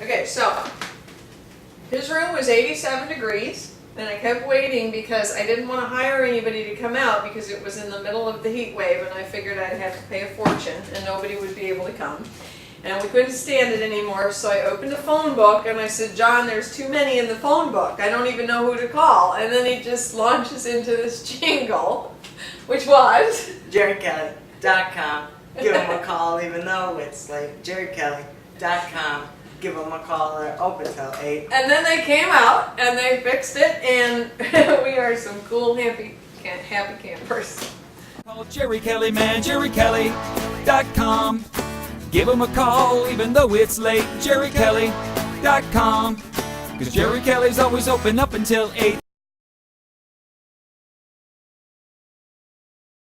Okay, so his room was 87 degrees, and I kept waiting because I didn't want to hire anybody to come out because it was in the middle of the heat wave, and I figured I'd have to pay a fortune and nobody would be able to come. And we couldn't stand it anymore, so I opened a phone book and I said, John, there's too many in the phone book. I don't even know who to call. And then he just launches into this jingle, which was JerryKelly.com. Give them a call even though it's late. JerryKelly.com. Give them a call. They're open till 8. And then they came out and they fixed it, and we are some cool, happy campers. Call Jerry Kelly, man, JerryKelly.com. Give him a call even though it's late, JerryKelly.com. 'Cause Jerry Kelly's always open up until 8.